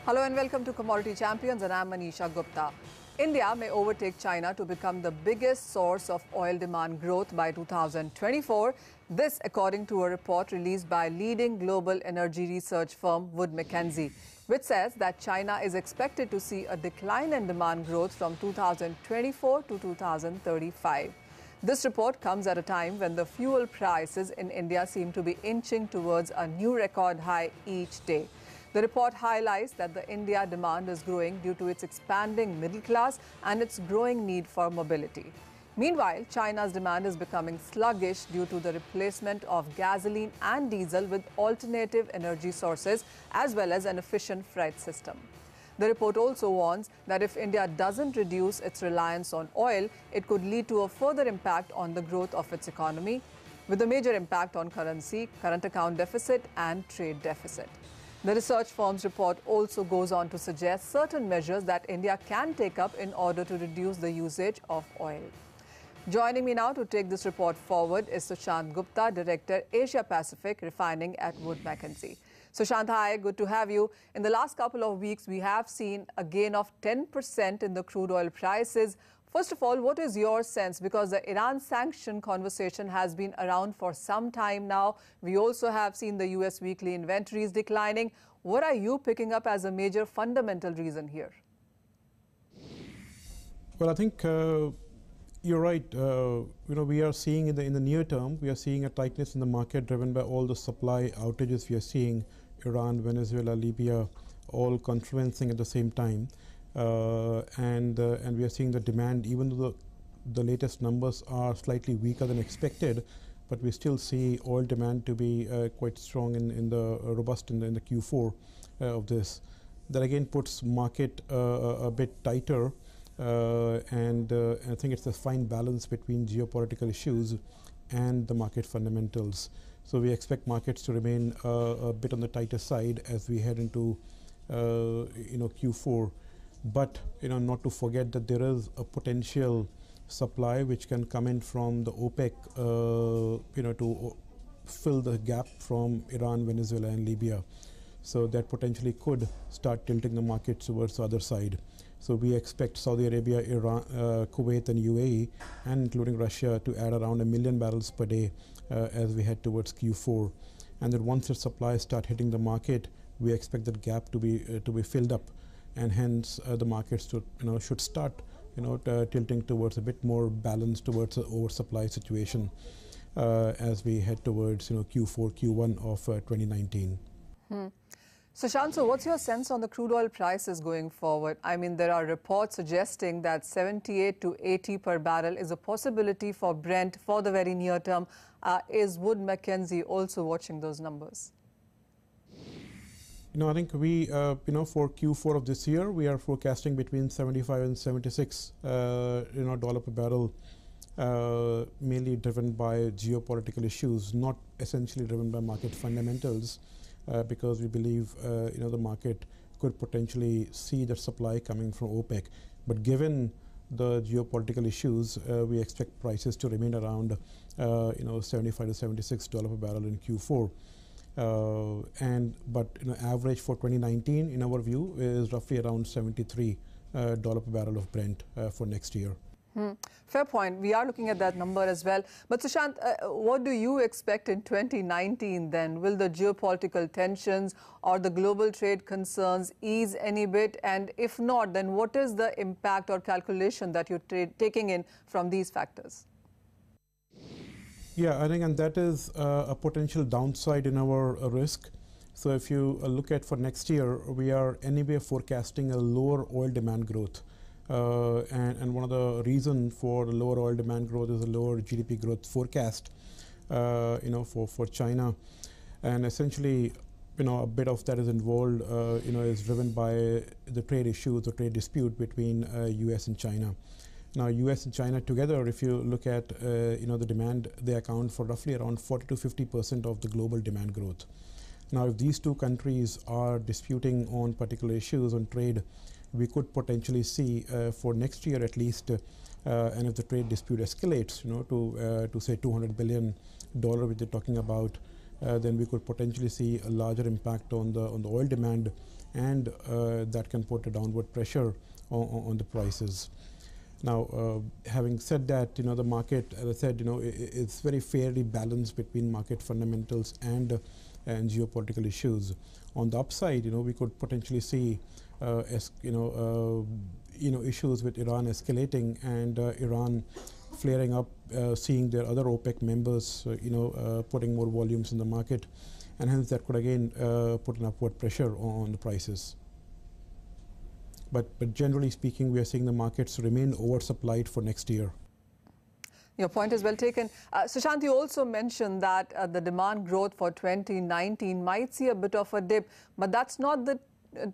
Hello and welcome to Commodity Champions, and I'm Manisha Gupta. India may overtake China to become the biggest source of oil demand growth by 2024. This according to a report released by leading global energy research firm Wood Mackenzie, which says that China is expected to see a decline in demand growth from 2024 to 2035. This report comes at a time when the fuel prices in India seem to be inching towards a new record high each day. The report highlights that the India demand is growing due to its expanding middle class and its growing need for mobility. Meanwhile, China's demand is becoming sluggish due to the replacement of gasoline and diesel with alternative energy sources as well as an efficient freight system. The report also warns that if India doesn't reduce its reliance on oil, it could lead to a further impact on the growth of its economy, with a major impact on currency, current account deficit and trade deficit. The research firm's report also goes on to suggest certain measures that India can take up in order to reduce the usage of oil. Joining me now to take this report forward is Sushant Gupta, Director, Asia Pacific Refining at Wood Mackenzie. Sushant, hi, good to have you. In the last couple of weeks, we have seen a gain of 10% in the crude oil prices. First of all, what is your sense? Because the Iran sanction conversation has been around for some time now. We also have seen the US weekly inventories declining. What are you picking up as a major fundamental reason here? Well, I think you're right. We are seeing in the near term, we are seeing a tightness in the market driven by all the supply outages we are seeing, Iran, Venezuela, Libya, all confluencing at the same time. And we are seeing the demand, even though the latest numbers are slightly weaker than expected, but we still see oil demand to be quite strong in the robust in the Q4 of this. That again puts market a bit tighter, and I think it's a fine balance between geopolitical issues and the market fundamentals. So we expect markets to remain a bit on the tighter side as we head into Q4. But not to forget that there is a potential supply which can come in from the OPEC, to fill the gap from Iran, Venezuela, and Libya. So that potentially could start tilting the market towards the other side. So we expect Saudi Arabia, Iran, Kuwait, and UAE, and including Russia, to add around 1 million barrels per day as we head towards Q4. And then once the supplies start hitting the market, we expect that gap to be filled up. And hence the markets should start tilting towards a bit more balance towards the oversupply situation as we head towards Q4, Q1 of 2019. Sushant, so what's your sense on the crude oil prices going forward? I mean, there are reports suggesting that 78 to 80 per barrel is a possibility for Brent for the very near term. Is Wood Mackenzie also watching those numbers? I think we, for Q4 of this year, we are forecasting between 75 and 76, dollar per barrel, mainly driven by geopolitical issues, not essentially driven by market fundamentals, because we believe, the market could potentially see the supply coming from OPEC. But given the geopolitical issues, we expect prices to remain around, 75 to 76 dollar per barrel in Q4. But average for 2019, in our view, is roughly around $73 per barrel of Brent for next year. Fair point. We are looking at that number as well. But Sushant, what do you expect in 2019 then? Will the geopolitical tensions or the global trade concerns ease any bit? And if not, then what is the impact or calculation that you're taking in from these factors? Yeah, I think, and that is a potential downside in our risk. So if you look at for next year, we are anyway forecasting a lower oil demand growth. And one of the reasons for the lower oil demand growth is a lower GDP growth forecast, for China. And essentially, a bit of that is involved, is driven by the trade issues, the trade dispute between US and China. Now, US and China together, if you look at the demand, they account for roughly around 40 to 50% of the global demand growth. Now, if these two countries are disputing on particular issues on trade, we could potentially see for next year at least, and if the trade dispute escalates, to say $200 billion, which they're talking about, then we could potentially see a larger impact on the oil demand and that can put a downward pressure on the prices. Now, having said that, the market, as I said, it's very fairly balanced between market fundamentals and geopolitical issues. On the upside, we could potentially see, issues with Iran escalating and Iran flaring up, seeing their other OPEC members, putting more volumes in the market, and hence that could again put an upward pressure on the prices. But generally speaking, we are seeing the markets remain oversupplied for next year. Your point is well taken. Sushant, you also mentioned that the demand growth for 2019 might see a bit of a dip, but that's not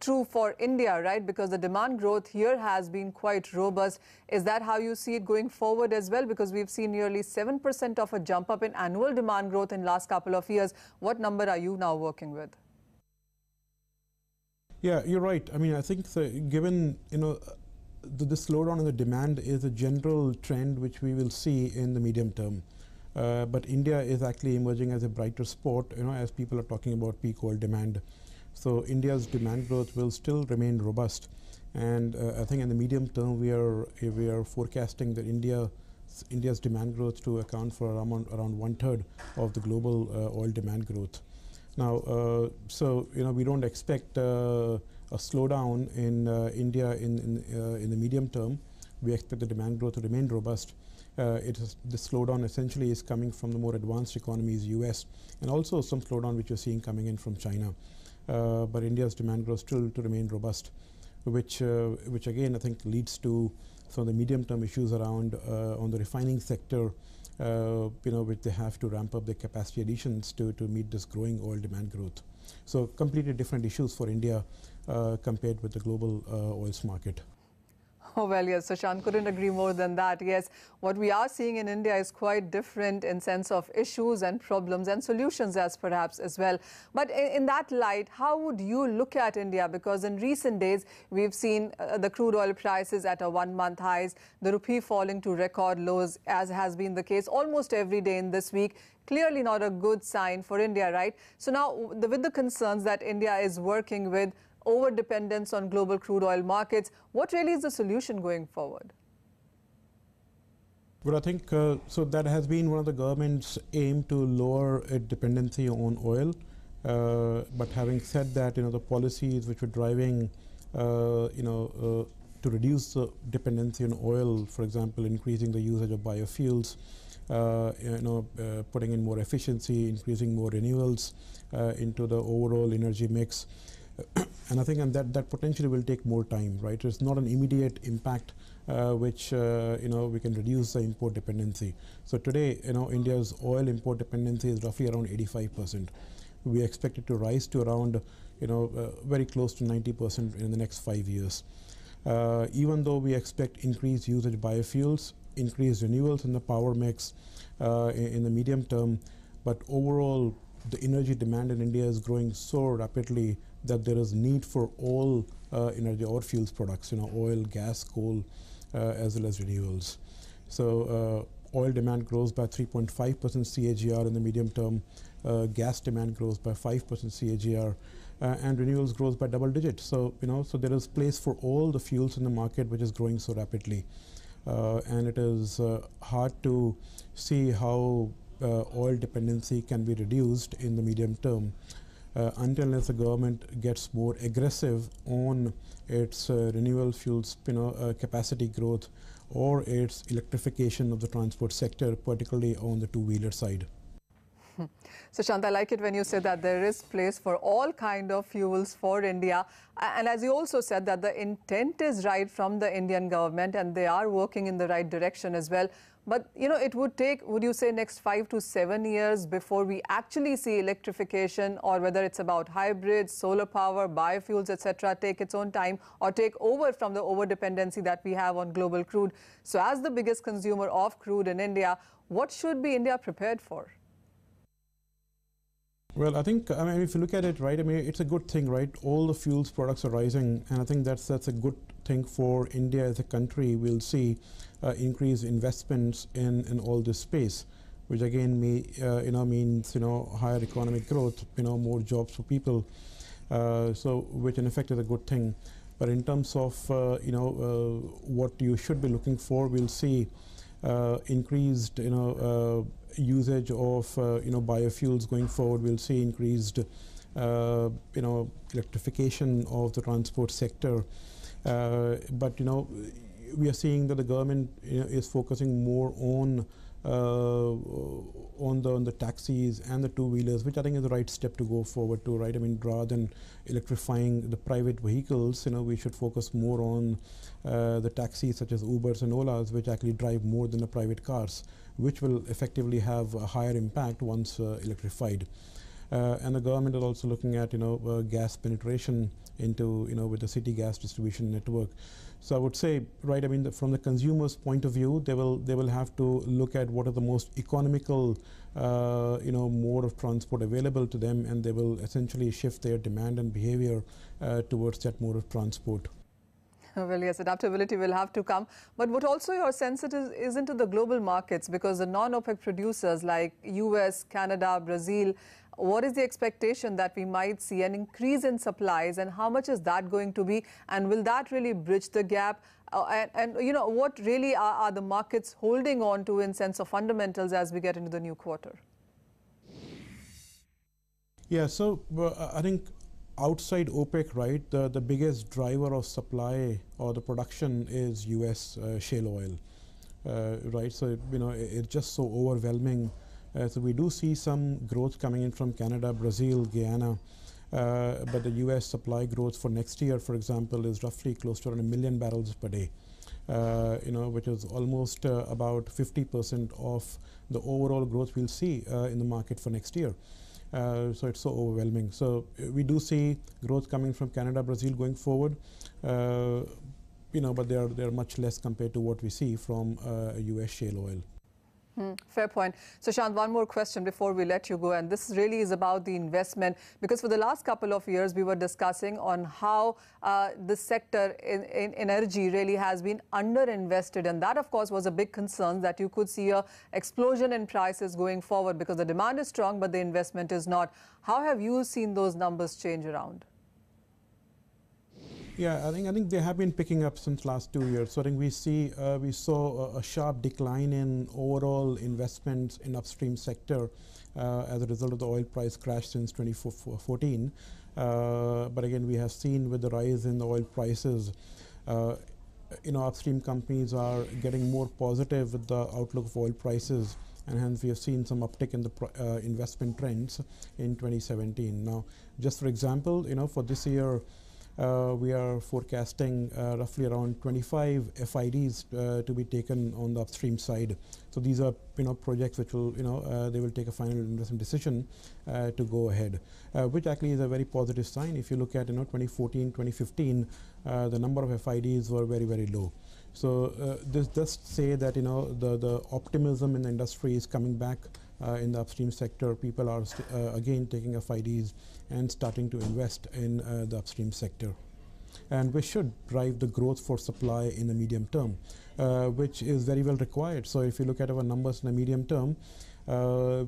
true for India, right? Because the demand growth here has been quite robust. Is that how you see it going forward as well? Because we've seen nearly 7% of a jump up in annual demand growth in the last couple of years. What number are you now working with? Yeah, you're right. I mean, I think given, the slowdown in the demand is a general trend which we will see in the medium term. But India is actually emerging as a brighter spot, as people are talking about peak oil demand. So India's demand growth will still remain robust. And I think in the medium term, we are forecasting that India's demand growth to account for around 1/3 of the global oil demand growth. Now, we don't expect a slowdown in India in the medium term. We expect the demand growth to remain robust. The slowdown essentially is coming from the more advanced economies, US, and also some slowdown which you're seeing coming in from China. But India's demand growth still to remain robust, which again I think leads to some of the medium-term issues around on the refining sector. Which they have to ramp up their capacity additions to meet this growing oil demand growth. So completely different issues for India compared with the global oils market. Oh, well, yes, Sushant, couldn't agree more than that. Yes, what we are seeing in India is quite different in sense of issues and problems and solutions as perhaps as well. But in that light, how would you look at India? Because in recent days, we've seen the crude oil prices at a one-month highs, the rupee falling to record lows, as has been the case almost every day in this week. Clearly not a good sign for India, right? So now, with the concerns that India is working with, over-dependence on global crude oil markets, what really is the solution going forward? Well, I think so that has been one of the government's aim to lower its dependency on oil. But having said that, the policies which were driving, to reduce the dependency on oil, for example, increasing the usage of biofuels, putting in more efficiency, increasing more renewables into the overall energy mix. And I think that potentially will take more time, right? It's not an immediate impact which we can reduce the import dependency. So today, India's oil import dependency is roughly around 85%. We expect it to rise to around, very close to 90% in the next 5 years. Even though we expect increased usage of biofuels, increased renewables in the power mix in the medium term, but overall, the energy demand in India is growing so rapidly that there is need for all energy or fuels products, oil, gas, coal, as well as renewables. So oil demand grows by 3.5% CAGR in the medium term, gas demand grows by 5% CAGR, and renewables grows by double digits. So, so there is place for all the fuels in the market which is growing so rapidly. And it is hard to see how oil dependency can be reduced in the medium term until the government gets more aggressive on its renewable fuels capacity growth or its electrification of the transport sector, particularly on the two-wheeler side. Sushant, I like it when you say that there is place for all kind of fuels for India. And as you also said that the intent is right from the Indian government and they are working in the right direction as well. But, it would take, would you say, next 5 to 7 years before we actually see electrification, or whether it's about hybrids, solar power, biofuels, etc., take its own time or take over from the over-dependency that we have on global crude. So as the biggest consumer of crude in India, what should be India prepared for? Well, I think, if you look at it, right, it's a good thing, right? All the fuels products are rising, and I think that's a good thing for India as a country. We'll see increased investments in all this space, which again means higher economic growth, more jobs for people. so which in effect is a good thing. But in terms of what you should be looking for, we'll see increased usage of biofuels going forward. We'll see increased electrification of the transport sector. But we are seeing that the government is focusing more on the taxis and the two-wheelers, which I think is the right step to go forward to, right? I mean, rather than electrifying the private vehicles, we should focus more on the taxis such as Ubers and Olas, which actually drive more than the private cars, which will effectively have a higher impact once electrified. And the government is also looking at gas penetration into with the city gas distribution network. So I would say, right, I mean, from the consumer's point of view, they will have to look at what are the most economical mode of transport available to them, and they will essentially shift their demand and behavior towards that mode of transport. Well, yes, adaptability will have to come. But what also your sense is into the global markets, because the non-OPEC producers like US, Canada, Brazil, what is the expectation that we might see an increase in supplies, and how much is that going to be, and will that really bridge the gap? And what really are the markets holding on to in sense of fundamentals as we get into the new quarter? Yeah, so I think outside OPEC, right, the biggest driver of supply or the production is US shale oil, right? So it's just so overwhelming. So we do see some growth coming in from Canada, Brazil, Guyana, but the US supply growth for next year, for example, is roughly close to around 1 million barrels per day, which is almost about 50% of the overall growth we'll see in the market for next year. So it's so overwhelming. So we do see growth coming from Canada, Brazil going forward, but they are much less compared to what we see from US shale oil. Fair point. Sushant, one more question before we let you go, and this really is about the investment, because for the last couple of years we were discussing on how the sector in energy really has been underinvested, and that of course was a big concern, that you could see a explosion in prices going forward because the demand is strong but the investment is not. How have you seen those numbers change around? Yeah, I think they have been picking up since last 2 years. So I think we saw a sharp decline in overall investments in upstream sector as a result of the oil price crash since 2014. But again, we have seen with the rise in the oil prices, upstream companies are getting more positive with the outlook of oil prices, and hence we have seen some uptick in the investment trends in 2017. Now, just for example, for this year, we are forecasting roughly around 25 FIDs to be taken on the upstream side. So these are projects which will they will take a final investment decision to go ahead, which actually is a very positive sign. If you look at 2014, 2015, the number of FIDs were very, very low. So this does say that the optimism in the industry is coming back in the upstream sector. People are again taking FIDs and starting to invest in the upstream sector, and we should drive the growth for supply in the medium term, which is very well required. So if you look at our numbers in the medium term,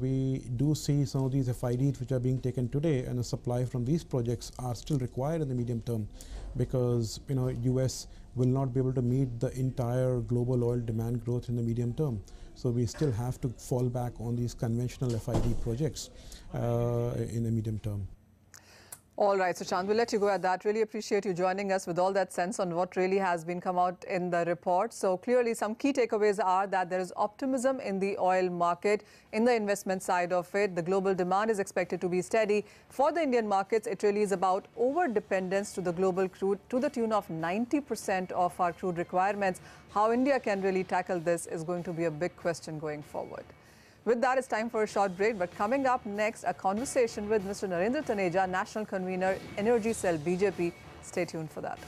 we do see some of these FIDs which are being taken today, and the supply from these projects are still required in the medium term, because US will not be able to meet the entire global oil demand growth in the medium term. So we still have to fall back on these conventional FID projects in the medium term. All right, Sushant, we'll let you go at that. Really appreciate you joining us with all that sense on what really has been come out in the report. So clearly some key takeaways are that there is optimism in the oil market, in the investment side of it. The global demand is expected to be steady. For the Indian markets, it really is about over-dependence to the global crude to the tune of 90% of our crude requirements. How India can really tackle this is going to be a big question going forward. With that, it's time for a short break. But coming up next, a conversation with Mr. Narendra Taneja, National Convener, Energy Cell BJP. Stay tuned for that.